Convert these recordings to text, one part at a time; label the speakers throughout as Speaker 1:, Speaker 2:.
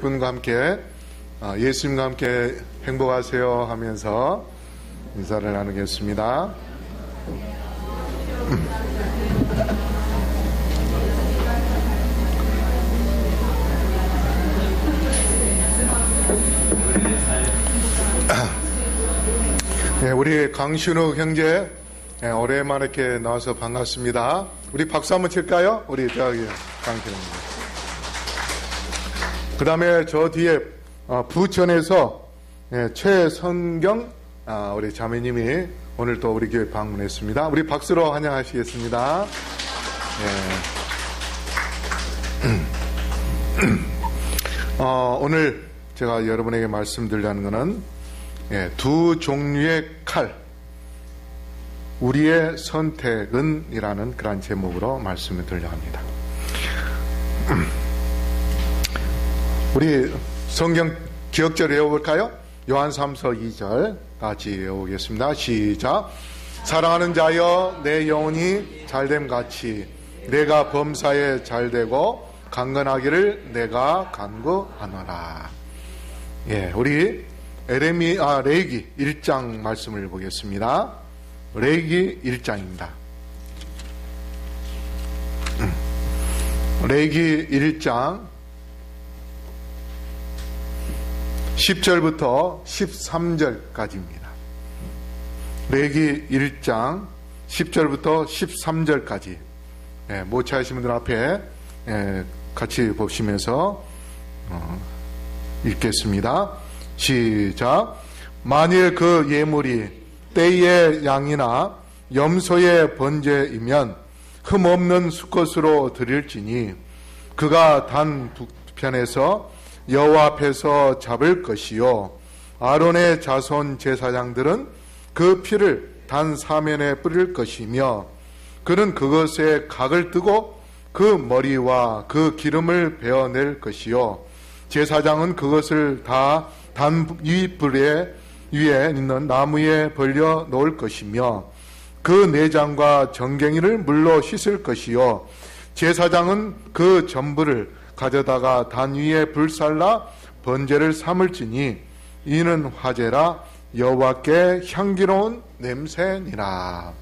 Speaker 1: 분과 함께 예수님과 함께 행복하세요 하면서 인사를 나누겠습니다. 네, 우리 강신욱 형제 오랜만에 이렇게 나와서 반갑습니다. 우리 박수 한번 칠까요? 우리 저기 강신욱 형제. 그 다음에 저 뒤에 부천에서 최선경 우리 자매님이 오늘 또 우리 교회 방문했습니다. 우리 박수로 환영하시겠습니다. 오늘 제가 여러분에게 말씀드리려는 것은 두 종류의 칼, 우리의 선택은 이라는 그런 제목으로 말씀을 드리려 합니다. 우리 성경 기억절 외워볼까요? 요한 3서 2절 같이 외우겠습니다. 시작. 사랑하는 자여 내 영혼이 잘됨 같이 내가 범사에 잘되고 강건하기를 내가 간구하노라. 우리 레위기 1장 말씀을 보겠습니다. 레위기 1장입니다. 레위기 1장 10절부터 13절까지입니다. 레위기 1장 10절부터 13절까지 못 찾으신 분들 앞에 같이 보시면서 읽겠습니다. 시작. 만일 그 예물이 떼의 양이나 염소의 번제이면 흠없는 수컷으로 드릴지니 그가 단 북편에서 여호와 앞에서 잡을 것이요 아론의 자손 제사장들은 그 피를 단 사면에 뿌릴 것이며 그는 그것에 각을 뜨고 그 머리와 그 기름을 베어낼 것이요 제사장은 그것을 다 단 이 불에 위에 있는 나무에 벌려 놓을 것이며 그 내장과 정갱이를 물로 씻을 것이요 제사장은 그 전부를 가져다가 단 위에 불살라 번제를 삼을지니 이는 화제라 여호와께 향기로운 냄새니라.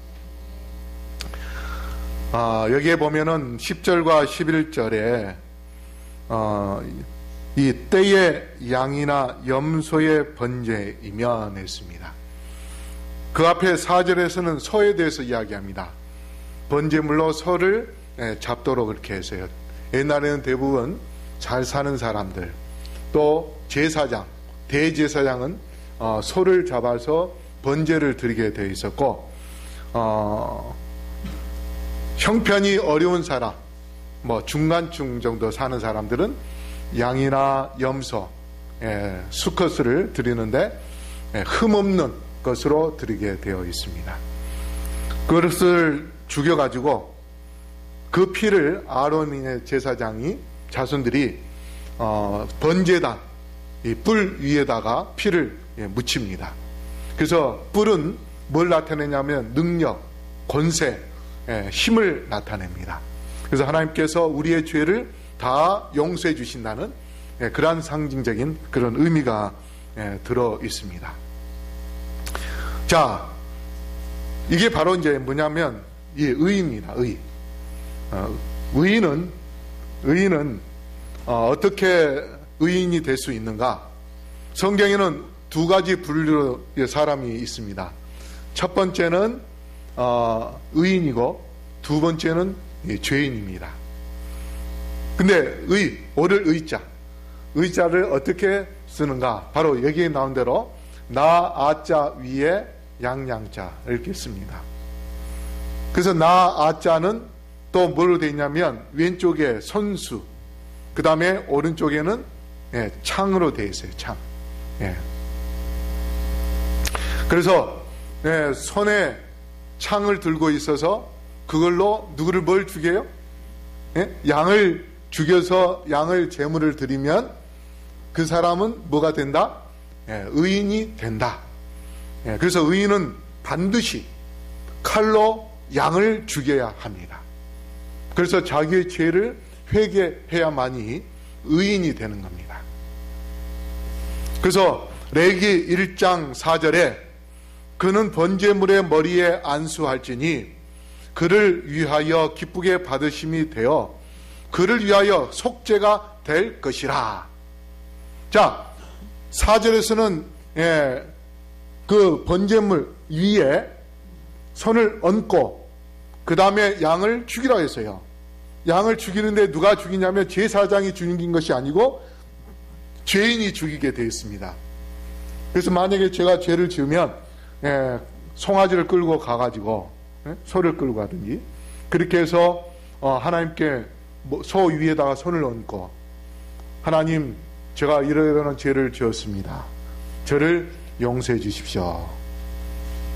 Speaker 1: 여기에 보면은 10절과 11절에 이 떼의 양이나 염소의 번제이면 했습니다. 그 앞에 4절에서는 소에 대해서 이야기합니다. 번제물로 소를 잡도록 그렇게 했어요. 옛날에는 대부분 잘 사는 사람들, 또 제사장, 대제사장은 소를 잡아서 번제를 드리게 되어 있었고, 형편이 어려운 사람, 중간층 정도 사는 사람들은 양이나 염소, 수컷을 드리는데 흠없는 것으로 드리게 되어 있습니다. 그것을 죽여가지고 그 피를 아론의 제사장이 자손들이 번제단 이 뿔 위에다가 피를 묻힙니다. 그래서 뿔은 뭘 나타내냐면 능력, 권세, 힘을 나타냅니다. 그래서 하나님께서 우리의 죄를 다 용서해 주신다는 그러한 상징적인 그런 의미가 들어 있습니다. 자, 이게 바로 이제 뭐냐면 이 의입니다. 의인은 어떻게 의인이 될 수 있는가? 성경에는 두 가지 분류의 사람이 있습니다. 첫 번째는 의인이고 두 번째는 죄인입니다. 근데 오를 의자를 어떻게 쓰는가? 바로 여기에 나온 대로 나 아자 위에 양양자 이렇게 씁니다. 그래서 나 아자는 또 뭐로 되어 있냐면 왼쪽에 손수, 그 다음에 오른쪽에는 창으로 되어 있어요. 창. 그래서 손에 창을 들고 있어서 그걸로 누구를 뭘 죽여요? 양을 죽여서 양을 제물을 드리면 그 사람은 뭐가 된다? 의인이 된다. 그래서 의인은 반드시 칼로 양을 죽여야 합니다. 그래서 자기의 죄를 회개해야만이 의인이 되는 겁니다. 그래서 레위기 1장 4절에 그는 번제물의 머리에 안수할지니 그를 위하여 기쁘게 받으심이 되어 그를 위하여 속죄가 될 것이라. 자, 4절에서는 그 번제물 위에 손을 얹고 그 다음에 양을 죽이라 했어요. 양을 죽이는데 누가 죽이냐면 제사장이 죽인 것이 아니고 죄인이 죽이게 되어 있습니다. 그래서 만약에 제가 죄를 지으면 송아지를 끌고 가가지고 소를 끌고 가든지 그렇게 해서 하나님께 소 위에다가 손을 얹고 하나님, 제가 이러이러한 죄를 지었습니다. 저를 용서해 주십시오.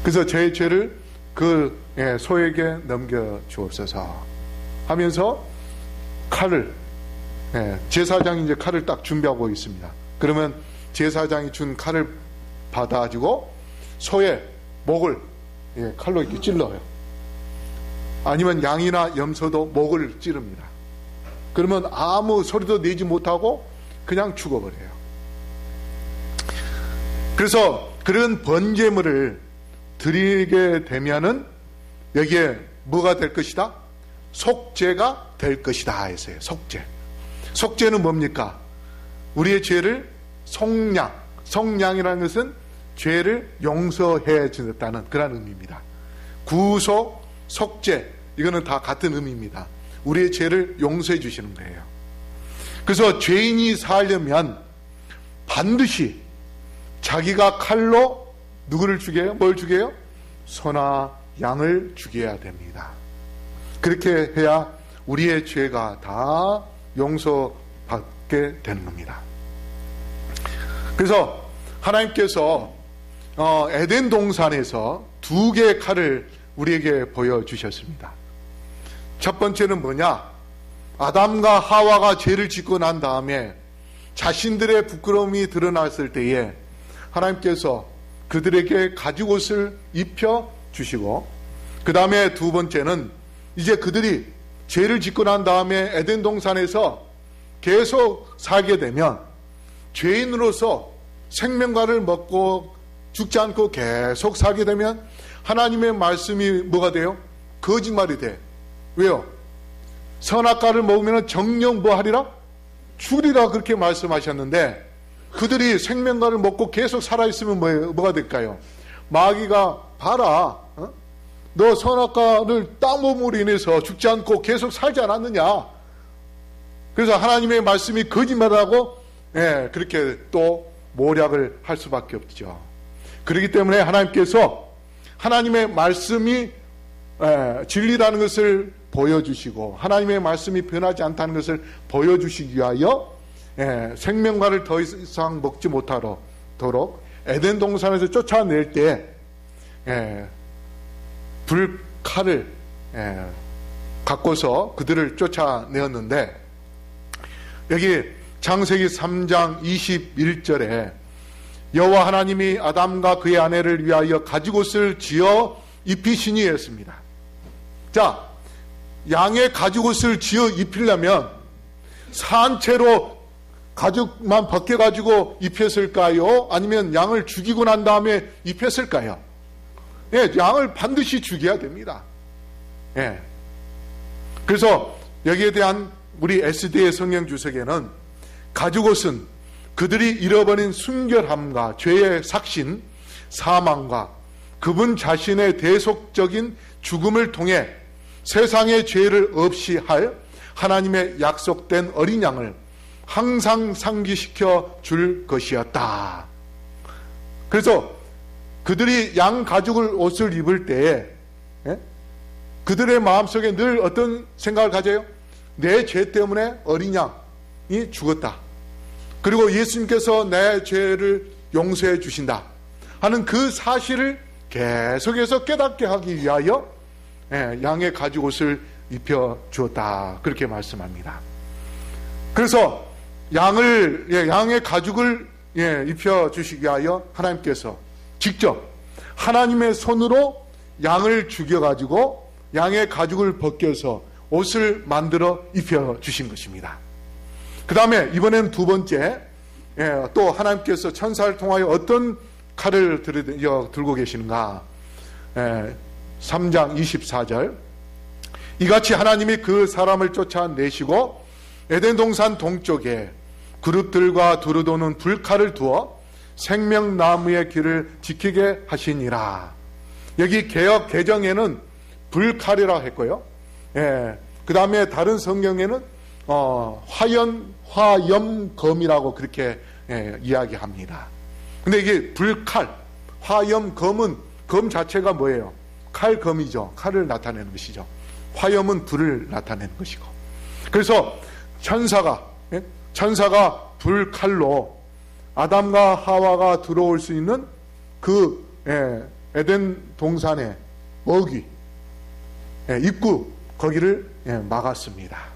Speaker 1: 그래서 제 죄를 그 소에게 넘겨 주옵소서 하면서 칼을, 제사장이 이제 칼을 딱 준비하고 있습니다. 그러면 제사장이 준 칼을 받아가지고 소의 목을 칼로 이렇게 찔러요. 아니면 양이나 염소도 목을 찌릅니다. 그러면 아무 소리도 내지 못하고 그냥 죽어버려요. 그래서 그런 번제물을 드리게 되면은 여기에 뭐가 될 것이다? 속죄가 될 것이다 했어요. 속죄는 뭡니까? 우리의 죄를 속량이라는 것은 죄를 용서해 주었다는 그런 의미입니다. 구속, 속죄, 이거는 다 같은 의미입니다. 우리의 죄를 용서해 주시는 거예요. 그래서 죄인이 살려면 반드시 자기가 칼로 누구를 죽여요? 뭘 죽여요? 소나 양을 죽여야 됩니다. 그렇게 해야 우리의 죄가 다 용서받게 되는 겁니다. 그래서 하나님께서 에덴 동산에서 두 개의 칼을 우리에게 보여주셨습니다. 첫 번째는 뭐냐? 아담과 하와가 죄를 짓고 난 다음에 자신들의 부끄러움이 드러났을 때에 하나님께서 그들에게 가죽옷을 입혀 주시고, 그 다음에 두 번째는 이제 그들이 죄를 짓고 난 다음에 에덴 동산에서 계속 살게 되면 죄인으로서 생명과를 먹고 죽지 않고 계속 살게 되면 하나님의 말씀이 뭐가 돼요? 거짓말이 돼. 왜요? 선악과를 먹으면 정령 뭐 하리라? 죽으리라 그렇게 말씀하셨는데 그들이 생명과를 먹고 계속 살아있으면 뭐가 될까요? 마귀가 봐라, 너 선악과를 딱 먹음으로 인해서 죽지 않고 계속 살지 않았느냐? 그래서 하나님의 말씀이 거짓말하고 그렇게 또 모략을 할 수밖에 없죠. 그렇기 때문에 하나님께서 하나님의 말씀이 진리라는 것을 보여주시고 하나님의 말씀이 변하지 않다는 것을 보여주시기 위하여 생명과를 더 이상 먹지 못하도록 에덴 동산에서 쫓아낼 때 불칼을 갖고서 그들을 쫓아내었는데, 여기 창세기 3장 21절에 여호와 하나님이 아담과 그의 아내를 위하여 가죽옷을 지어 입히시니 했습니다. 자, 양의 가죽옷을 지어 입히려면 산채로 가죽만 벗겨가지고 입혔을까요? 아니면 양을 죽이고 난 다음에 입혔을까요? 양을 반드시 죽여야 됩니다. 그래서 여기에 대한 우리 SD의 성경 주석에는 가죽옷은 그들이 잃어버린 순결함과 죄의 삭신, 사망과 그분 자신의 대속적인 죽음을 통해 세상의 죄를 없이 할 하나님의 약속된 어린 양을 항상 상기시켜 줄 것이었다. 그래서 그들이 양 가죽을 옷을 입을 때에 그들의 마음속에 늘 어떤 생각을 가져요? 내 죄 때문에 어린 양이 죽었다. 그리고 예수님께서 내 죄를 용서해 주신다 하는 그 사실을 계속해서 깨닫게 하기 위하여 양의 가죽옷을 입혀 주었다. 그렇게 말씀합니다. 그래서 양의 가죽을 입혀 주시기 위하여 하나님께서 직접 하나님의 손으로 양을 죽여가지고 양의 가죽을 벗겨서 옷을 만들어 입혀 주신 것입니다. 그 다음에 이번에는 두 번째, 또 하나님께서 천사를 통하여 어떤 칼을 들고 계시는가? 3장 24절. 이같이 하나님이 그 사람을 쫓아내시고 에덴 동산 동쪽에 그룹들과 두루도는 불칼을 두어 생명나무의 길을 지키게 하시니라. 여기 개역 개정에는 불칼이라고 했고요. 그 다음에 다른 성경에는 화염검이라고 그렇게 이야기합니다. 근데 이게 불칼, 화염검은 검 자체가 뭐예요? 칼검이죠. 칼을 나타내는 것이죠. 화염은 불을 나타내는 것이고. 그래서 천사가 불칼로 아담과 하와가 들어올 수 있는 그 에덴 동산의 어귀, 입구 거기를 막았습니다.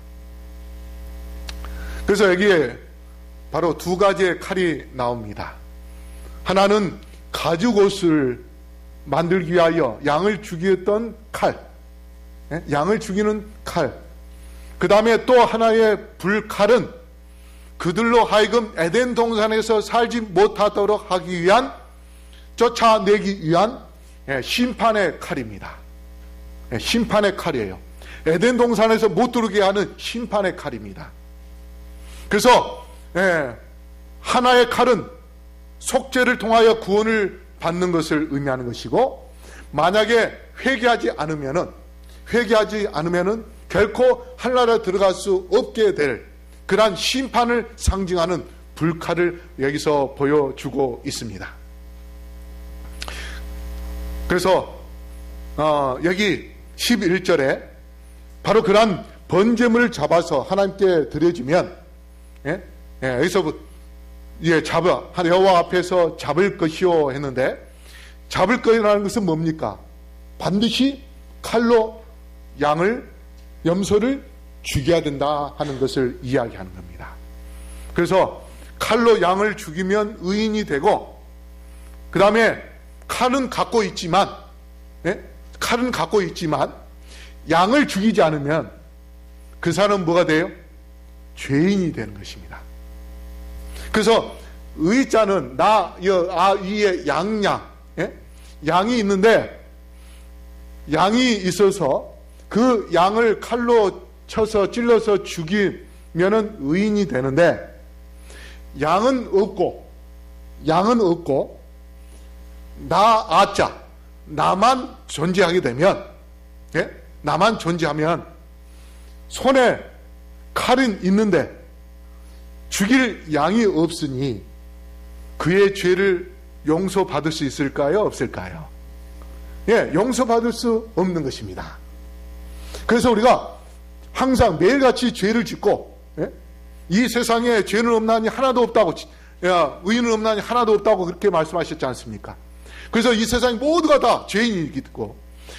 Speaker 1: 그래서 여기에 바로 두 가지의 칼이 나옵니다. 하나는 가죽옷을 만들기 위하여 양을 죽였던 칼, 양을 죽이는 칼. 그 다음에 또 하나의 불칼은 그들로 하여금 에덴 동산에서 살지 못하도록 하기 위한, 쫓아내기 위한 심판의 칼입니다. 심판의 칼이에요. 에덴 동산에서 못 들어오게 하는 심판의 칼입니다. 그래서 하나의 칼은 속죄를 통하여 구원을 받는 것을 의미하는 것이고, 만약에 회개하지 않으면은 결코 하늘나라에 들어갈 수 없게 될 그러한 심판을 상징하는 불칼을 여기서 보여주고 있습니다. 그래서 여기 11절에 바로 그러한 번제물을 잡아서 하나님께 드려주면, 여기서 여호와 앞에서 잡을 것이요 했는데, 잡을 것이라는 것은 뭡니까? 반드시 칼로 염소를 죽여야 된다 하는 것을 이야기하는 겁니다. 그래서 칼로 양을 죽이면 의인이 되고, 그 다음에 칼은 갖고 있지만 양을 죽이지 않으면 그 사람은 뭐가 돼요? 죄인이 되는 것입니다. 그래서 의자는 위에 양이 있는데, 양이 있어서 그 양을 칼로 쳐서 찔러서 죽이면은 의인이 되는데, 양은 없고 나만 존재하게 되면, 나만 존재하면 손에 칼은 있는데 죽일 양이 없으니 그의 죄를 용서받을 수 있을까요? 없을까요? 용서받을 수 없는 것입니다. 그래서 우리가 항상 매일같이 죄를 짓고, 이 세상에 죄는 없나니 하나도 없다고, 의인은 없나니 하나도 없다고 그렇게 말씀하셨지 않습니까? 그래서 이 세상 모두가 다 죄인이고,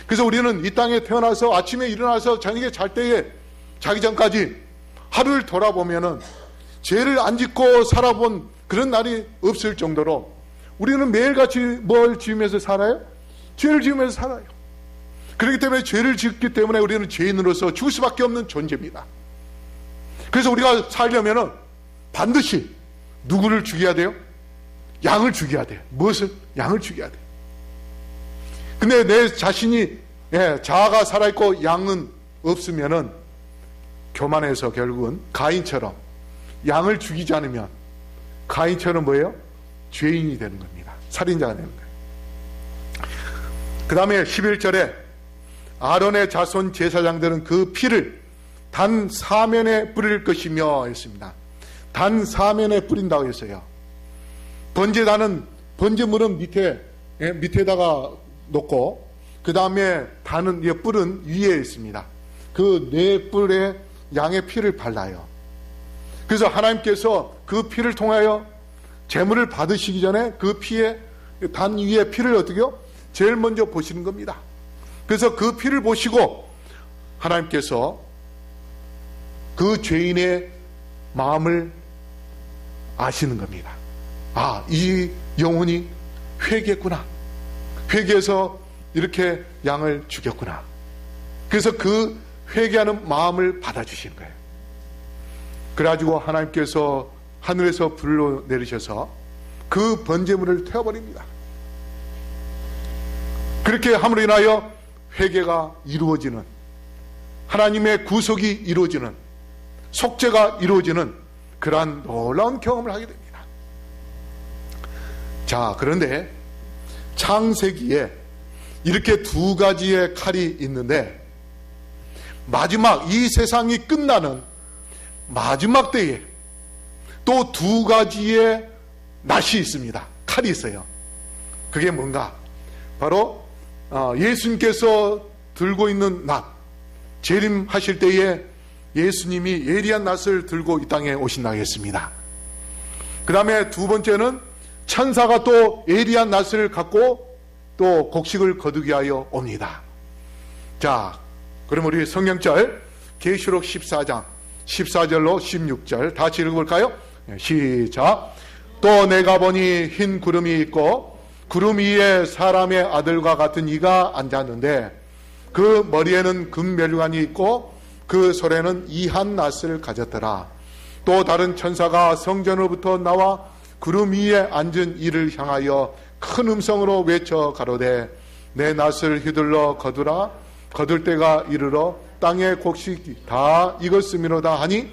Speaker 1: 그래서 우리는 이 땅에 태어나서 아침에 일어나서 저녁에 잘 때에 자기 전까지 하루를 돌아보면은 죄를 안 짓고 살아본 그런 날이 없을 정도로 우리는 매일같이 뭘 지으면서 살아요? 죄를 지으면서 살아요. 그렇기 때문에 죄를 짓기 때문에 우리는 죄인으로서 죽을 수밖에 없는 존재입니다. 그래서 우리가 살려면은 반드시 누구를 죽여야 돼요? 양을 죽여야 돼요. 무엇을? 양을 죽여야 돼요. 근데 내 자신이 자아가 살아있고 양은 없으면은 교만해서 결국은 가인처럼 양을 죽이지 않으면 가인처럼 뭐예요? 죄인이 되는 겁니다. 살인자가 되는 거예요. 그 다음에 11절에 아론의 자손 제사장들은 그 피를 단 사면에 뿌릴 것이며 했습니다. 단 사면에 뿌린다고 했어요. 번제물은 밑에다가 놓고, 그 다음에 뿔은 위에 있습니다. 그 네 뿔에 양의 피를 발라요. 그래서 하나님께서 그 피를 통하여 제물을 받으시기 전에 그 피에, 단 위에 피를 어떻게요? 제일 먼저 보시는 겁니다. 그래서 그 피를 보시고 하나님께서 그 죄인의 마음을 아시는 겁니다. 이 영혼이 회개했구나. 회개해서 이렇게 양을 죽였구나. 그래서 그 회개하는 마음을 받아주시는 거예요. 그래가지고 하나님께서 하늘에서 불로 내리셔서 그 번제물을 태워버립니다. 그렇게 함으로 인하여 회개가 이루어지는, 하나님의 구속이 이루어지는, 속죄가 이루어지는 그러한 놀라운 경험을 하게 됩니다. 자, 그런데 창세기에 이렇게 두 가지의 칼이 있는데, 마지막 이 세상이 끝나는 마지막 때에 또 두 가지의 낫이 있습니다. 칼이 있어요. 그게 뭔가? 바로 예수님께서 들고 있는 낫, 재림하실 때에 예수님이 예리한 낫을 들고 이 땅에 오신다고 했습니다. 그 다음에 두 번째는 천사가 또 예리한 낫을 갖고 또 곡식을 거두게 하여 옵니다. 자, 그럼 우리 성경절 계시록 14장 14절로 16절 다 같이 읽어볼까요? 시작. 또 내가 보니 흰 구름이 있고 구름 위에 사람의 아들과 같은 이가 앉았는데 그 머리에는 금면류관이 있고 그 손에는 이한 낫을 가졌더라. 또 다른 천사가 성전으로부터 나와 구름 위에 앉은 이를 향하여 큰 음성으로 외쳐 가로되 내 낫을 휘둘러 거두라. 거둘 때가 이르러 땅의 곡식이 다 익었음이로다 하니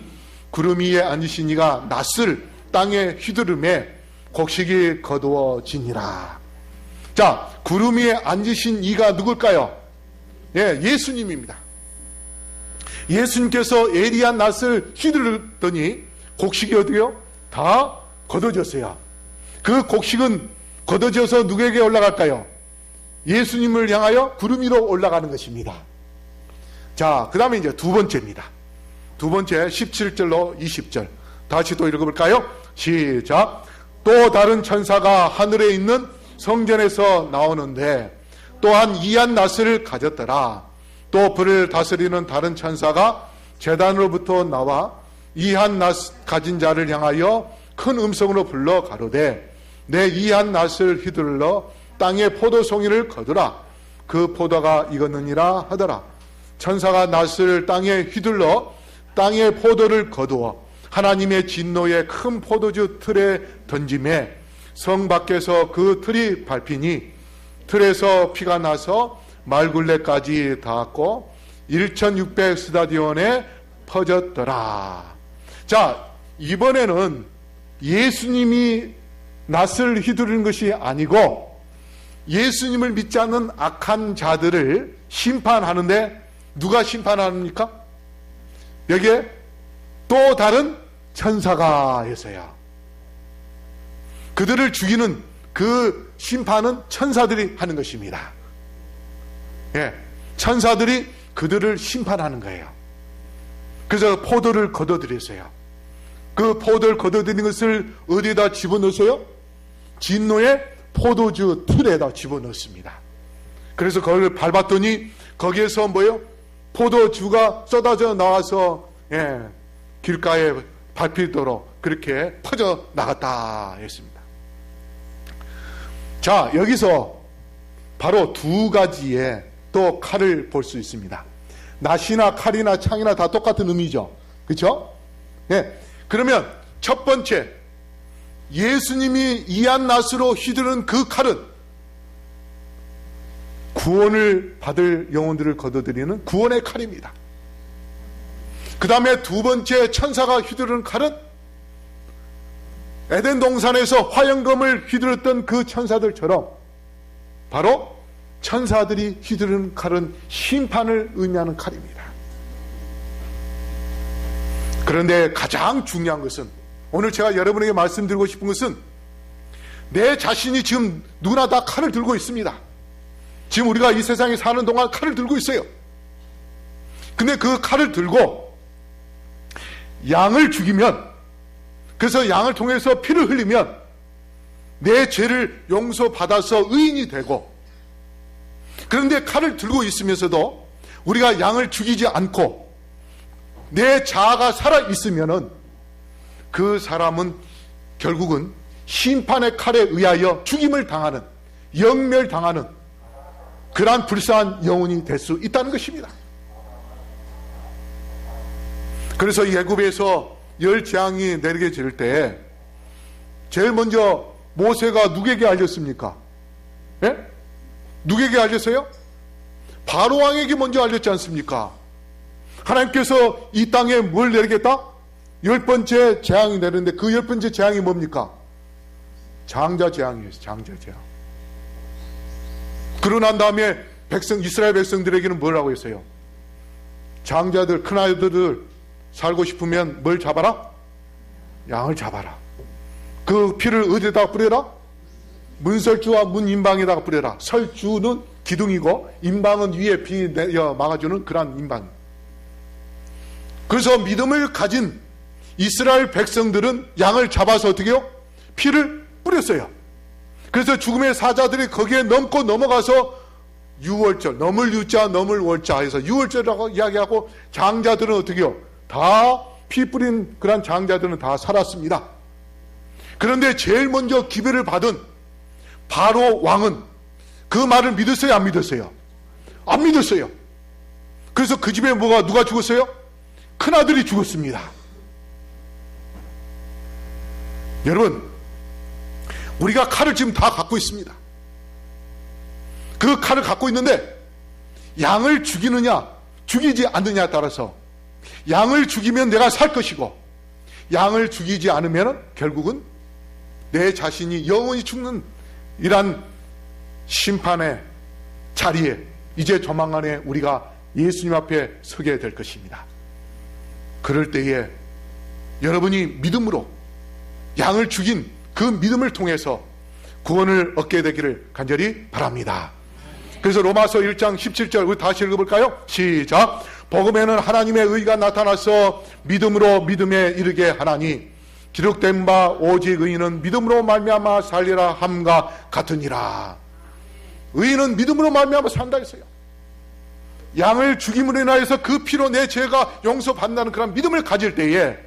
Speaker 1: 구름 위에 앉으신 이가 낫을 땅에 휘두름에 곡식이 거두어지니라. 자, 구름 위에 앉으신 이가 누굴까요? 예, 예수님입니다. 예수님께서 예리한 낫을 휘두르더니 곡식이 어디요? 다 거둬졌어요. 그 곡식은 거둬져서 누구에게 올라갈까요? 예수님을 향하여 구름 위로 올라가는 것입니다. 자, 그 다음에 이제 두 번째입니다. 두 번째 17절로 20절 다시 또 읽어볼까요? 시작. 또 다른 천사가 하늘에 있는 성전에서 나오는데 또한 이한 낫을 가졌더라. 또 불을 다스리는 다른 천사가 제단으로부터 나와 이한 낫 가진 자를 향하여 큰 음성으로 불러 가로되 내 이한 낫을 휘둘러 땅의 포도송이를 거두라. 그 포도가 익었느니라 하더라. 천사가 낫을 땅에 휘둘러 땅의 포도를 거두어 하나님의 진노의 큰 포도주 틀에 던짐에 성 밖에서 그 틀이 밟히니 틀에서 피가 나서 말굴레까지 닿았고 1600 스타디온에 퍼졌더라. 자, 이번에는 예수님이 낫을 휘두르는 것이 아니고 예수님을 믿지 않는 악한 자들을 심판하는데 누가 심판합니까? 여기에 또 다른 천사가 있어요. 그들을 죽이는 그 심판은 천사들이 하는 것입니다. 예, 천사들이 그들을 심판하는 거예요. 그래서 포도를 거둬들였어요. 그 포도를 거둬들인 것을 어디에다 집어넣었어요? 진노의 포도주 틀에다 집어넣습니다. 그래서 그걸 밟았더니 거기에서 뭐예요? 포도주가 쏟아져 나와서 길가에 밟히도록 그렇게 퍼져 나갔다 했습니다. 자, 여기서 바로 두 가지의 또 칼을 볼 수 있습니다. 낫이나 칼이나 창이나 다 똑같은 의미죠. 그렇죠? 예. 그러면 첫 번째, 예수님이 이한 낫으로 휘두른 그 칼은 구원을 받을 영혼들을 거둬들이는 구원의 칼입니다. 그 다음에 두 번째 천사가 휘두른 칼은 에덴 동산에서 화영검을 휘두르던 그 천사들처럼 바로 천사들이 휘두른 칼은 심판을 의미하는 칼입니다. 그런데 가장 중요한 것은 오늘 제가 여러분에게 말씀드리고 싶은 것은 내 자신이 지금 누구나 다 칼을 들고 있습니다. 지금 우리가 이 세상에 사는 동안 칼을 들고 있어요. 근데 그 칼을 들고 양을 죽이면, 그래서 양을 통해서 피를 흘리면 내 죄를 용서받아서 의인이 되고, 그런데 칼을 들고 있으면서도 우리가 양을 죽이지 않고 내 자아가 살아있으면은 그 사람은 결국은 심판의 칼에 의하여 죽임을 당하는, 영멸당하는 그러한 불쌍한 영혼이 될 수 있다는 것입니다. 그래서 애굽에서 열 재앙이 내리게 질 때 제일 먼저 모세가 누구에게 알렸습니까? 예? 누구에게 알렸어요? 바로 왕에게 먼저 알렸지 않습니까? 하나님께서 이 땅에 뭘 내리겠다? 10번째 재앙이 내리는데 그 10번째 재앙이 뭡니까? 장자 재앙이었어요. 장자 재앙. 그러고 난 다음에 이스라엘 백성들에게는 뭐라고 했어요? 장자들, 큰아이들 살고 싶으면 뭘 잡아라? 양을 잡아라. 그 피를 어디에다가 뿌려라? 문설주와 문인방에다가 뿌려라. 설주는 기둥이고 인방은 위에 비 막아주는 그런 인방. 그래서 믿음을 가진 이스라엘 백성들은 양을 잡아서 어떻게 해요? 피를 뿌렸어요. 그래서 죽음의 사자들이 거기에 넘고 넘어가서 유월절, 넘을 유자 넘을 월자 해서 유월절이라고 이야기하고 장자들은 어떻게 해요? 다 피 뿌린 그런 장자들은 다 살았습니다. 그런데 제일 먼저 기별을 받은 바로 왕은 그 말을 믿었어요? 안 믿었어요? 안 믿었어요. 그래서 그 집에 누가 죽었어요? 큰아들이 죽었습니다. 여러분, 우리가 칼을 지금 다 갖고 있습니다. 그 칼을 갖고 있는데 양을 죽이느냐 죽이지 않느냐에 따라서 양을 죽이면 내가 살 것이고 양을 죽이지 않으면 결국은 내 자신이 영원히 죽는 이란 심판의 자리에 이제 조만간에 우리가 예수님 앞에 서게 될 것입니다. 그럴 때에 여러분이 믿음으로 양을 죽인 그 믿음을 통해서 구원을 얻게 되기를 간절히 바랍니다. 그래서 로마서 1장 17절 우리 다시 읽어볼까요? 시작. 복음에는 하나님의 의가 나타나서 믿음으로 믿음에 이르게 하나니 기록된 바 오직 의인은 믿음으로 말미암아 살리라 함과 같으니라. 의인은 믿음으로 말미암아 산다 했어요. 양을 죽임으로 인하여서 그 피로 내 죄가 용서받는다는 그런 믿음을 가질 때에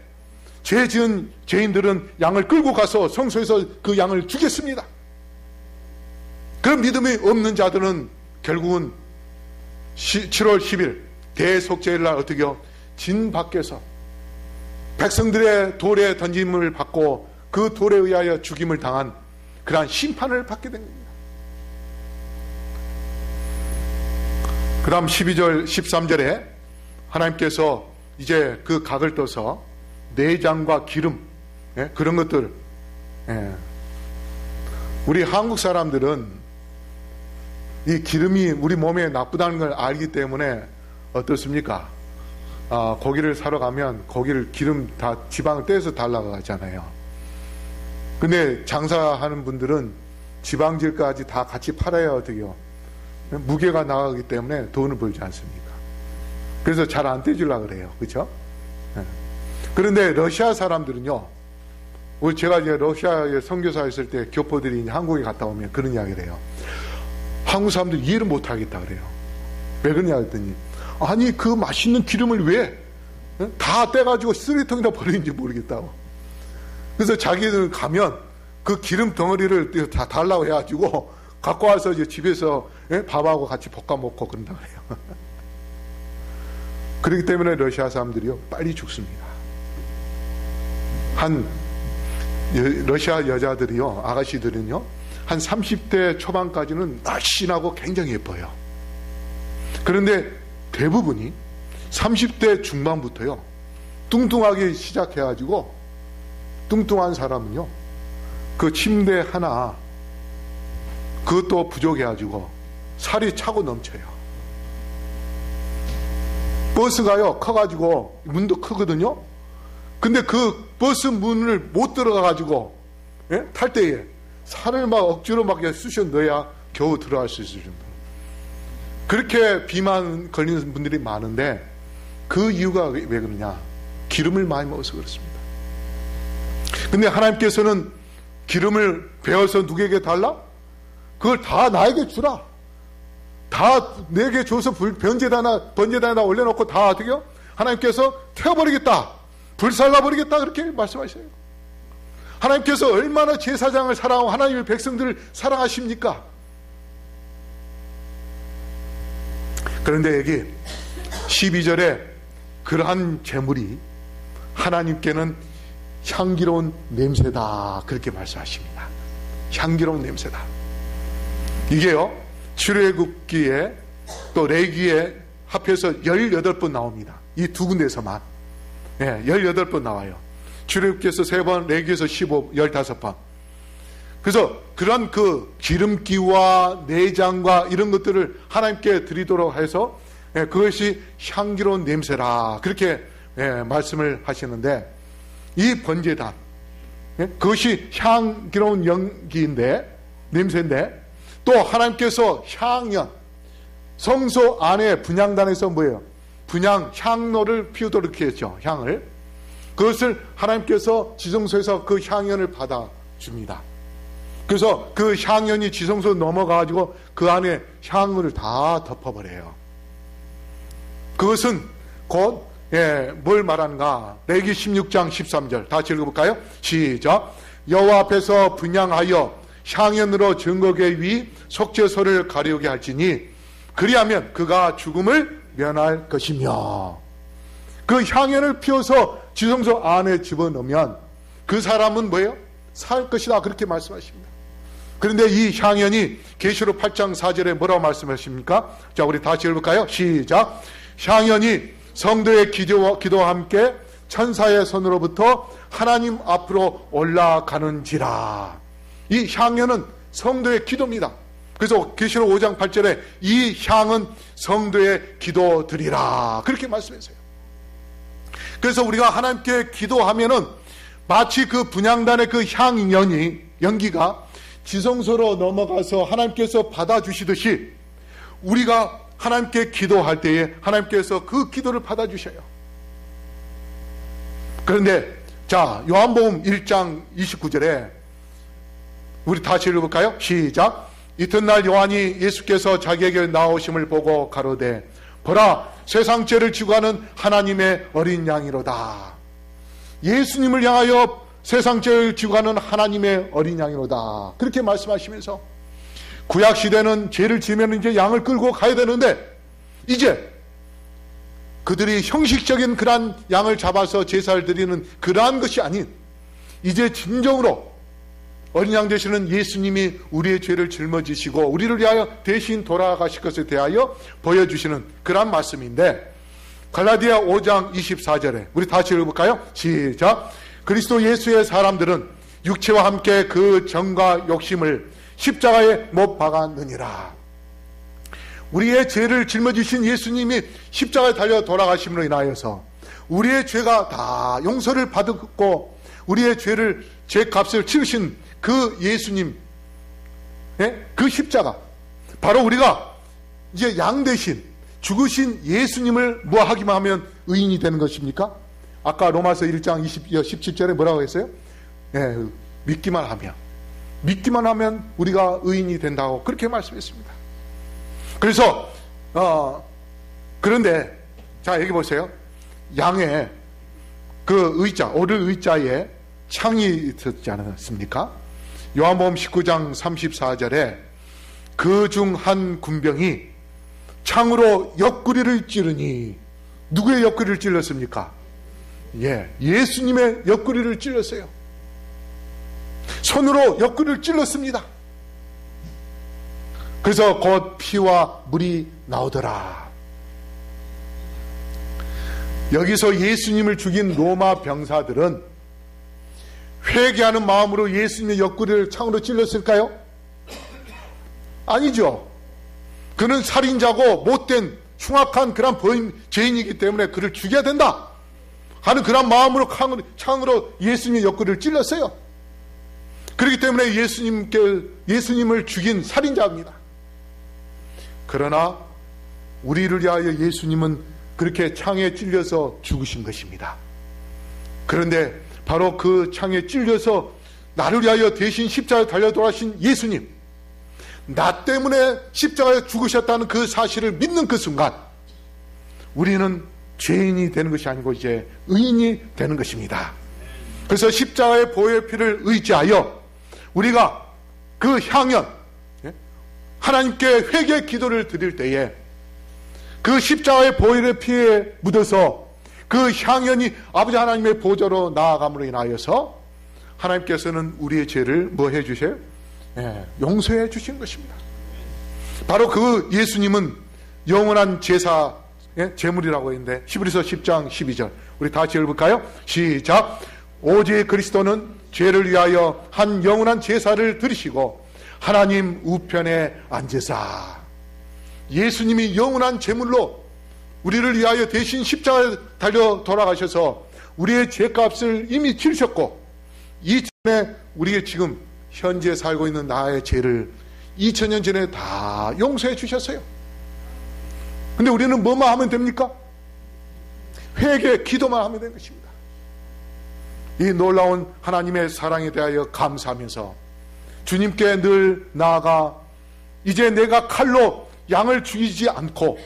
Speaker 1: 죄 지은 죄인들은 양을 끌고 가서 성소에서 그 양을 죽였습니다. 그런 믿음이 없는 자들은 결국은 7월 10일 대속죄일 날 어떻게 해요? 진 밖에서 백성들의 돌에 던짐을 받고 그 돌에 의하여 죽임을 당한 그러한 심판을 받게 된 겁니다. 그 다음 12절 13절에 하나님께서 이제 그 각을 떠서 내장과 기름, 그런 것들, 우리 한국 사람들은 이 기름이 우리 몸에 나쁘다는 걸 알기 때문에 어떻습니까? 고기를 사러 가면 고기를 기름 다 지방을 떼서 달라고 하잖아요. 근데 장사하는 분들은 지방질까지 다 같이 팔아야 어떻게요? 무게가 나가기 때문에 돈을 벌지 않습니까? 그래서 잘 안 떼주려고 그래요. 그렇죠? 그런데 러시아 사람들은요, 제가 이제 러시아에 선교사 했을 때 교포들이 한국에 갔다 오면 그런 이야기를 해요. 한국 사람들 이해를 못 하겠다 그래요. 왜 그러냐 했더니, 아니 그 맛있는 기름을 왜 다 떼가지고 쓰레기통에다 버리는지 모르겠다고. 그래서 자기들은 가면 그 기름 덩어리를 다 달라고 해가지고 갖고 와서 이제 집에서 밥하고 같이 볶아 먹고 그런다 그래요. 그렇기 때문에 러시아 사람들이요 빨리 죽습니다. 러시아 여자들이요, 아가씨들은요 한 30대 초반까지는 날씬하고 굉장히 예뻐요. 그런데 대부분이 30대 중반부터요 뚱뚱하기 시작해가지고, 뚱뚱한 사람은요 그 침대 하나 그것도 부족해가지고 살이 차고 넘쳐요. 버스가요 커가지고 문도 크거든요. 근데 그 버스 문을 못 들어가가지고 탈 때에 살을 막 억지로 막 쑤셔 넣어야 겨우 들어갈 수 있을 정도. 그렇게 비만 걸리는 분들이 많은데 그 이유가 왜 그러냐? 기름을 많이 먹어서 그렇습니다. 근데 하나님께서는 기름을 베어서 누구에게 달라? 그걸 다 나에게 주라. 다 내게 줘서 번제단에다 올려놓고 다 어떻게 해요? 하나님께서 태워버리겠다. 불살라버리겠다. 그렇게 말씀하셔요. 하나님께서 얼마나 제사장을 사랑하고 하나님의 백성들을 사랑하십니까? 그런데 여기 12절에 그러한 제물이 하나님께는 향기로운 냄새다. 그렇게 말씀하십니다. 향기로운 냄새다. 이게요, 출애굽기에 또 레위기에 합해서 18번 나옵니다. 이 두 군데에서만. 18번 나와요. 출애굽기에서 3번, 레위기에서 15번. 그래서 그런 그 기름기와 내장과 이런 것들을 하나님께 드리도록 해서 그것이 향기로운 냄새라. 그렇게 말씀을 하시는데, 이 번제단, 그것이 향기로운 연기인데, 냄새인데, 또 하나님께서 향연, 성소 안에 분향단에서 뭐예요? 분향, 향로를 피우도록 했죠. 향을. 그것을 하나님께서 지성소에서 그 향연을 받아줍니다. 그래서 그 향연이 지성소 넘어가가지고 그 안에 향을 다 덮어버려요. 그것은 곧 뭘 말하는가? 레위기 16장 13절 다시 읽어볼까요? 시작. 여호와 앞에서 분향하여 향연으로 증거궤 위 속죄소를 가리우게 할지니 그리하면 그가 죽음을 면할 것이며, 그 향연을 피워서 지성소 안에 집어넣으면 그 사람은 뭐예요? 살 것이다. 그렇게 말씀하십니다. 그런데 이 향연이 계시록 8장 4절에 뭐라고 말씀하십니까? 자, 우리 다시 읽어볼까요? 시작. 향연이 성도의 기도와 함께 천사의 손으로부터 하나님 앞으로 올라가는지라. 이 향연은 성도의 기도입니다. 그래서 계시록 5장 8절에 이 향은 성도의 기도드리라. 그렇게 말씀했어요. 그래서 우리가 하나님께 기도하면은 마치 그 분향단의 그 향연이, 연기가 지성소로 넘어가서 하나님께서 받아주시듯이 우리가 하나님께 기도할 때에 하나님께서 그 기도를 받아주셔요. 그런데 자, 요한복음 1장 29절에 우리 다시 읽어볼까요? 시작. 이튿날 요한이 예수께서 자기에게 나오심을 보고 가로되 보라, 세상 죄를 지고 가는 하나님의 어린 양이로다. 예수님을 향하여 세상 죄를 지고 가는 하나님의 어린 양이로다. 그렇게 말씀하시면서 구약 시대는 죄를 지면 이제 양을 끌고 가야 되는데, 이제 그들이 형식적인 그러한 양을 잡아서 제사를 드리는 그러한 것이 아닌, 이제 진정으로 어린 양 되시는 예수님이 우리의 죄를 짊어지시고 우리를 위하여 대신 돌아가실 것에 대하여 보여주시는 그러한 말씀인데, 갈라디아 5장 24절에 우리 다시 읽어볼까요? 시작. 그리스도 예수의 사람들은 육체와 함께 그 정과 욕심을 십자가에 못 박았느니라. 우리의 죄를 짊어지신 예수님이 십자가에 달려 돌아가심으로 인하여서 우리의 죄가 다 용서를 받았고 우리의 죄값을 치르신 그 예수님, 그 십자가, 바로 우리가 이제 양 대신 죽으신 예수님을 뭐 하기만 하면 의인이 되는 것입니까? 아까 로마서 1장 17절에 뭐라고 했어요? 믿기만 하면 우리가 의인이 된다고 그렇게 말씀했습니다. 그래서 그런데 자, 여기 보세요. 양의 그 의자, 오를 의자에 창이 있었지 않았습니까? 요한복음 19장 34절에 그 중 한 군병이 창으로 옆구리를 찌르니, 누구의 옆구리를 찔렀습니까? 예수님의 옆구리를 찔렀어요. 손으로 옆구리를 찔렀습니다. 그래서 곧 피와 물이 나오더라. 여기서 예수님을 죽인 로마 병사들은 회개하는 마음으로 예수님의 옆구리를 창으로 찔렀을까요? 아니죠. 그는 살인자고 못된 흉악한 그런 죄인이기 때문에 그를 죽여야 된다 하는 그런 마음으로 창으로 예수님의 옆구리를 찔렀어요. 그렇기 때문에 예수님을 죽인 살인자입니다. 그러나 우리를 위하여 예수님은 그렇게 창에 찔려서 죽으신 것입니다. 그런데 바로 그 창에 찔려서 나를 위하여 대신 십자가에 달려 돌아가신 예수님, 나 때문에 십자가에 죽으셨다는 그 사실을 믿는 그 순간 우리는 죄인이 되는 것이 아니고 이제 의인이 되는 것입니다. 그래서 십자가의 보혈 피를 의지하여 우리가 그 향연, 하나님께 회개 기도를 드릴 때에 그 십자가의 보혈의 피에 묻어서 그 향연이 아버지 하나님의 보좌로 나아감으로 인하여서 하나님께서는 우리의 죄를 뭐 해주세요? 용서해 주신 것입니다. 바로 그 예수님은 영원한 제사, 제물이라고 했는데 히브리서 10장 12절 우리 다시 읽어볼까요? 시작. 오직 그리스도는 죄를 위하여 한 영원한 제사를 드리시고 하나님 우편에 앉으사. 예수님이 영원한 제물로 우리를 위하여 대신 십자가에 달려 돌아가셔서 우리의 죄값을 이미 치르셨고, 이전에 우리의 지금 현재 살고 있는 나의 죄를 2000년 전에 다 용서해 주셨어요. 근데 우리는 뭐만 하면 됩니까? 회개, 기도만 하면 되는 것입니다. 이 놀라운 하나님의 사랑에 대하여 감사하면서 주님께 늘 나아가 이제 내가 칼로 양을 죽이지 않고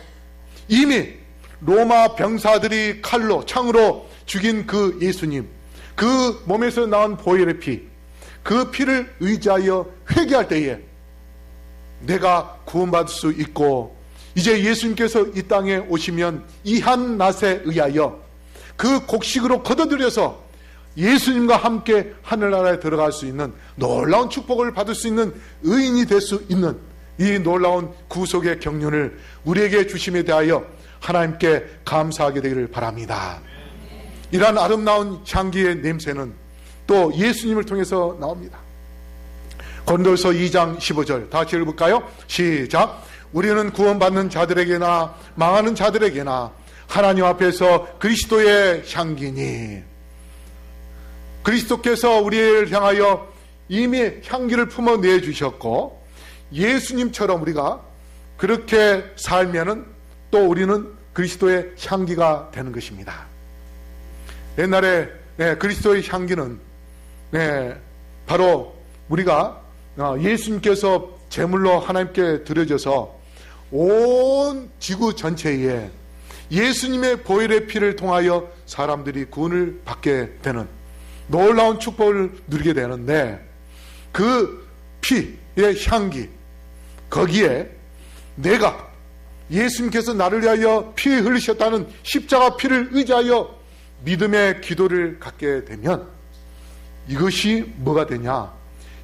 Speaker 1: 이미 로마 병사들이 칼로 창으로 죽인 그 예수님, 그 몸에서 나온 보혈의 피, 그 피를 의지하여 회개할 때에 내가 구원받을 수 있고, 이제 예수님께서 이 땅에 오시면 이 한 낫에 의하여 그 곡식으로 걷어들여서 예수님과 함께 하늘나라에 들어갈 수 있는 놀라운 축복을 받을 수 있는 의인이 될 수 있는 이 놀라운 구속의 경륜을 우리에게 주심에 대하여 하나님께 감사하게 되기를 바랍니다. 이러한 아름다운 향기의 냄새는 또 예수님을 통해서 나옵니다. 고린도서 2장 15절 다시 읽어볼까요? 시작. 우리는 구원받는 자들에게나 망하는 자들에게나 하나님 앞에서 그리스도의 향기니. 그리스도께서 우리를 향하여 이미 향기를 품어내 주셨고, 예수님처럼 우리가 그렇게 살면은 또 우리는 그리스도의 향기가 되는 것입니다. 옛날에 그리스도의 향기는 바로 우리가 예수님께서 제물로 하나님께 드려져서 온 지구 전체에 예수님의 보혈의 피를 통하여 사람들이 구원을 받게 되는 놀라운 축복을 누리게 되는데, 그 피의 향기, 거기에 내가 예수님께서 나를 위하여 피 흘리셨다는 십자가 피를 의지하여 믿음의 기도를 갖게 되면 이것이 뭐가 되냐?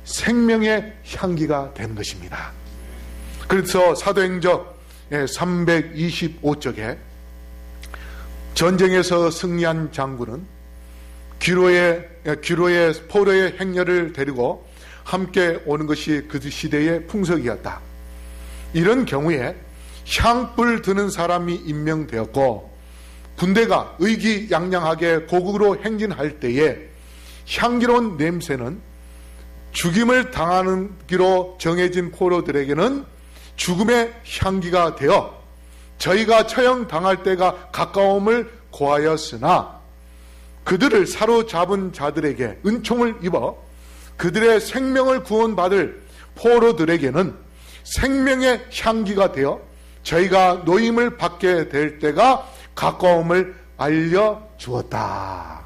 Speaker 1: 생명의 향기가 되는 것입니다. 그래서 사도행전 325쪽에 전쟁에서 승리한 장군은 기로의 포로의 행렬을 데리고 함께 오는 것이 그 시대의 풍속이었다. 이런 경우에 향불 드는 사람이 임명되었고, 군대가 의기양양하게 고국으로 행진할 때에 향기로운 냄새는 죽임을 당하는 기로 정해진 포로들에게는 죽음의 향기가 되어 저희가 처형당할 때가 가까움을 고하였으나, 그들을 사로잡은 자들에게 은총을 입어 그들의 생명을 구원받을 포로들에게는 생명의 향기가 되어 저희가 노임을 받게 될 때가 가까움을 알려주었다.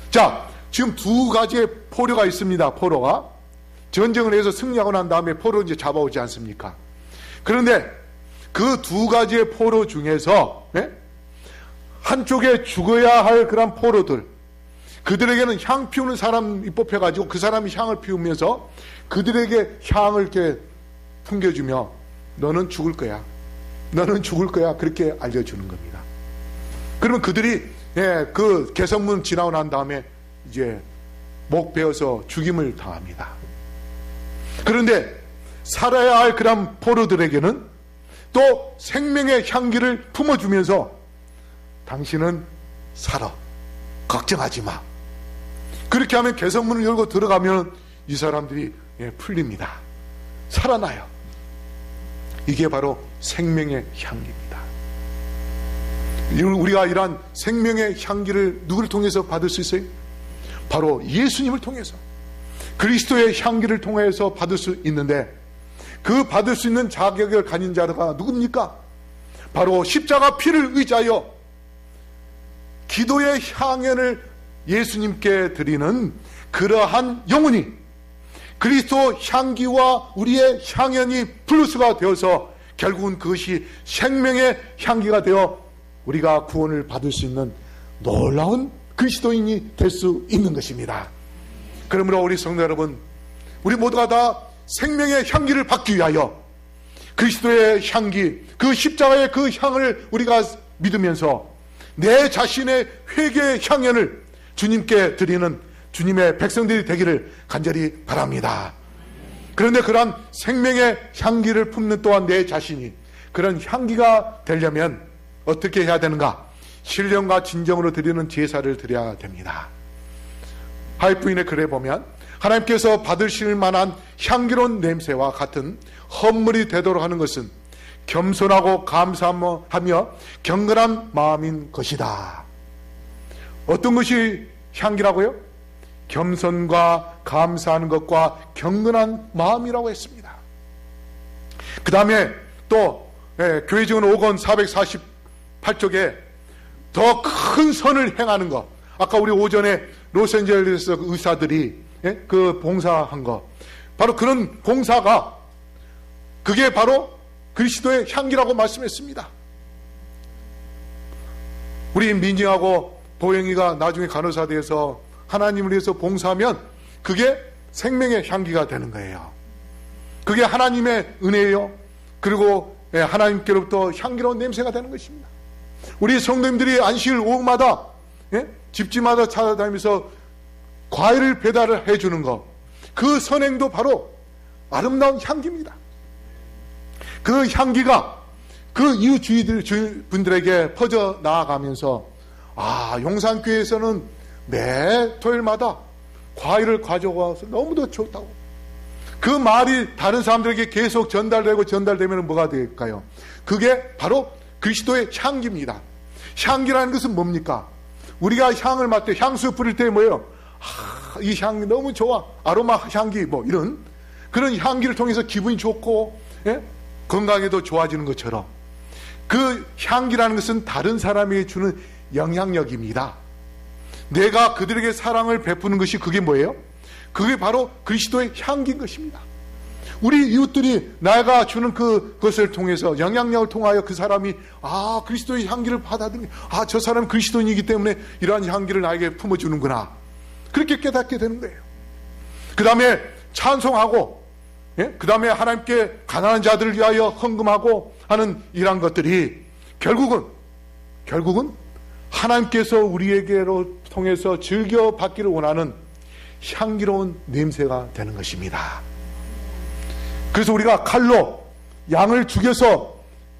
Speaker 1: 자, 지금 두 가지의 포로가 있습니다. 포로가 전쟁을 해서 승리하고 난 다음에 포로 이제 잡아오지 않습니까? 그런데 그 두 가지의 포로 중에서 한쪽에 죽어야 할 그런 포로들, 그들에게는 향 피우는 사람이 뽑혀가지고 그 사람이 향을 피우면서 그들에게 향을 이렇게 풍겨주며 너는 죽을 거야, 너는 죽을 거야, 그렇게 알려주는 겁니다. 그러면 그들이 그 개성문 지나고 난 다음에 이제 목 베어서 죽임을 당합니다. 그런데 살아야 할 그런 포로들에게는 또 생명의 향기를 품어주면서 당신은 살아, 걱정하지 마. 그렇게 하면 개성문을 열고 들어가면 이 사람들이 풀립니다. 살아나요. 이게 바로 생명의 향기입니다. 우리가 이러한 생명의 향기를 누구를 통해서 받을 수 있어요? 바로 예수님을 통해서, 그리스도의 향기를 통해서 받을 수 있는데, 그 받을 수 있는 자격을 가진 자가 누굽니까? 바로 십자가 피를 의지하여 기도의 향연을 예수님께 드리는 그러한 영혼이 그리스도 향기와 우리의 향연이 플러스가 되어서 결국은 그것이 생명의 향기가 되어 우리가 구원을 받을 수 있는 놀라운 그리스도인이 될 수 있는 것입니다. 그러므로 우리 성도 여러분, 우리 모두가 다 생명의 향기를 받기 위하여 그리스도의 향기, 그 십자가의 그 향을 우리가 믿으면서 내 자신의 회개의 향연을 주님께 드리는 주님의 백성들이 되기를 간절히 바랍니다. 그런데 그러한 생명의 향기를 품는 또한 내 자신이 그런 향기가 되려면 어떻게 해야 되는가? 신령과 진정으로 드리는 제사를 드려야 됩니다. 하이프인의 글에 보면 하나님께서 받으실 만한 향기로운 냄새와 같은 헌물이 되도록 하는 것은 겸손하고 감사하며 경건한 마음인 것이다. 어떤 것이 향기라고요? 겸손과 감사하는 것과 경건한 마음이라고 했습니다. 그 다음에 또 교회 증언 5권 448쪽에 더 큰 선을 행하는 것, 아까 우리 오전에 로스앤젤레스 의사들이 그 봉사한 것, 바로 그런 봉사가 그게 바로 그리스도의 향기라고 말씀했습니다. 우리 민정하고 도영이가 나중에 간호사 돼서 하나님을 위해서 봉사하면 그게 생명의 향기가 되는 거예요. 그게 하나님의 은혜예요. 그리고 하나님께로부터 향기로운 냄새가 되는 것입니다. 우리 성도님들이 안식일 오후마다 집집마다 찾아다니면서 과일을 배달을 해주는 것, 그 선행도 바로 아름다운 향기입니다. 그 향기가 그 이웃 주민들에게 퍼져 나아가면서 용산교회에서는 매 토요일마다 과일을 가져와서 너무도 좋다고, 그 말이 다른 사람들에게 계속 전달되면 뭐가 될까요? 그게 바로 그리스도의 향기입니다. 향기라는 것은 뭡니까? 우리가 향을 맡을 때, 향수 뿌릴 때 뭐예요? 이 향기 너무 좋아, 아로마 향기, 뭐 이런 그런 향기를 통해서 기분이 좋고 건강에도 좋아지는 것처럼, 그 향기라는 것은 다른 사람에게 주는 영향력입니다. 내가 그들에게 사랑을 베푸는 것이 그게 뭐예요? 그게 바로 그리스도의 향기인 것입니다. 우리 이웃들이 내가 주는 그것을 통해서, 영향력을 통하여 그 사람이 그리스도의 향기를 받아들이니 저 사람은 그리스도인이기 때문에 이러한 향기를 나에게 품어주는구나, 그렇게 깨닫게 되는 거예요. 그 다음에 찬송하고, 그 다음에 하나님께 가난한 자들을 위하여 헌금하고 하는 이러한 것들이 결국은 하나님께서 우리에게로 통해서 즐겨 받기를 원하는 향기로운 냄새가 되는 것입니다. 그래서 우리가 칼로 양을 죽여서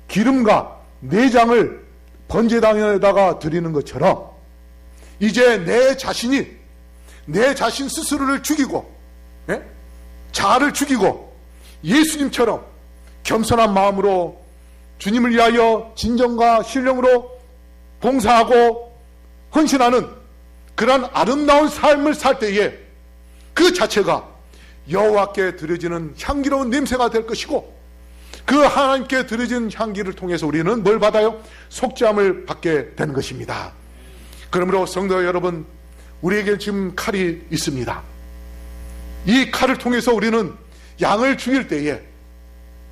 Speaker 1: 기름과 내장을 번제당에다가 드리는 것처럼, 이제 내 자신 스스로를 죽이고, 자아를 죽이고 예수님처럼 겸손한 마음으로 주님을 위하여 진정과 신령으로 봉사하고 헌신하는 그런 아름다운 삶을 살 때에 그 자체가 여호와께 드려지는 향기로운 냄새가 될 것이고, 그 하나님께 드려진 향기를 통해서 우리는 뭘 받아요? 속죄함을 받게 되는 것입니다. 그러므로 성도 여러분, 우리에게 지금 칼이 있습니다. 이 칼을 통해서 우리는 양을 죽일 때에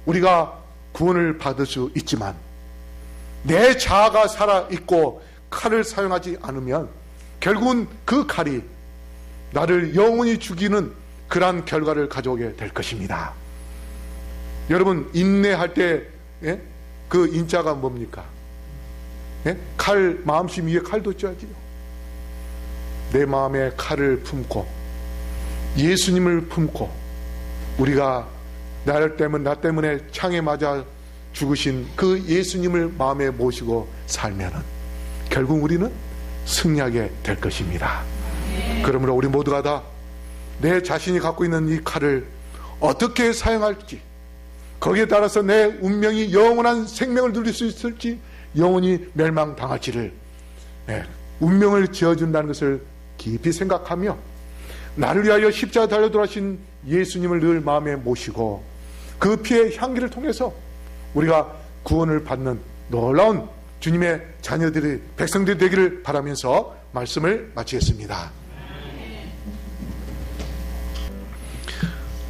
Speaker 1: 우리가 구원을 받을 수 있지만, 내 자아가 살아있고 칼을 사용하지 않으면 결국은 그 칼이 나를 영원히 죽이는 그러한 결과를 가져오게 될 것입니다. 여러분, 인내할 때 그 인자가 뭡니까? 칼, 마음심 위에 칼도 쪄야지요. 내 마음에 칼을 품고 예수님을 품고, 우리가 나 때문에 창에 맞아 죽으신 그 예수님을 마음에 모시고 살면은 결국 우리는 승리하게 될 것입니다. 그러므로 우리 모두가 다 내 자신이 갖고 있는 이 칼을 어떻게 사용할지, 거기에 따라서 내 운명이 영원한 생명을 누릴 수 있을지, 영원히 멸망당할지를, 운명을 지어준다는 것을 깊이 생각하며, 나를 위하여 십자가 달려 돌아가신 예수님을 늘 마음에 모시고 그 피의 향기를 통해서 우리가 구원을 받는 놀라운 주님의 자녀들이, 백성들이 되기를 바라면서 말씀을 마치겠습니다.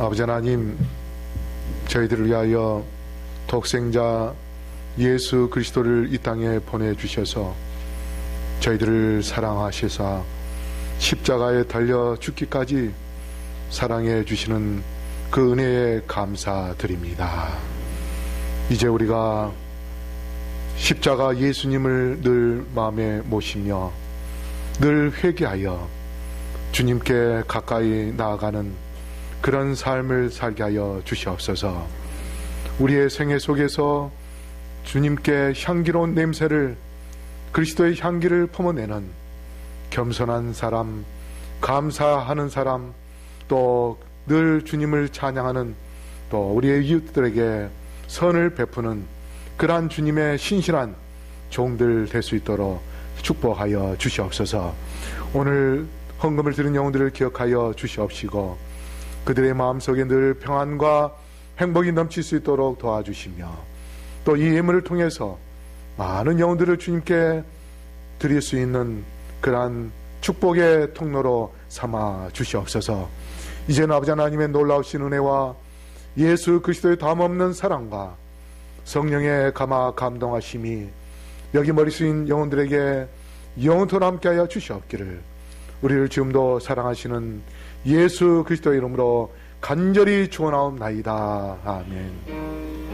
Speaker 1: 아버지 하나님, 저희들을 위하여 독생자 예수 그리스도를 이 땅에 보내주셔서 저희들을 사랑하셔서 십자가에 달려 죽기까지 사랑해 주시는 그 은혜에 감사드립니다. 이제 우리가 십자가 예수님을 늘 마음에 모시며 늘 회개하여 주님께 가까이 나아가는 그런 삶을 살게 하여 주시옵소서. 우리의 생애 속에서 주님께 향기로운 냄새를, 그리스도의 향기를 품어내는 겸손한 사람, 감사하는 사람, 또 늘 주님을 찬양하는, 또 우리의 이웃들에게 선을 베푸는 그러한 주님의 신실한 종들 될 수 있도록 축복하여 주시옵소서. 오늘 헌금을 드린 영혼들을 기억하여 주시옵시고 그들의 마음속에 늘 평안과 행복이 넘칠 수 있도록 도와주시며 또 이 예물을 통해서 많은 영혼들을 주님께 드릴 수 있는 그러한 축복의 통로로 삼아 주시옵소서. 이제는 아버지 하나님의 놀라우신 은혜와 예수 그리스도의 담없는 사랑과 성령의 감화 감동하심이 여기 머리 숙인 영혼들에게 영원토록 함께하여 주시옵기를 우리를 지금도 사랑하시는 예수 그리스도의 이름으로 간절히 축원하옵나이다. 아멘.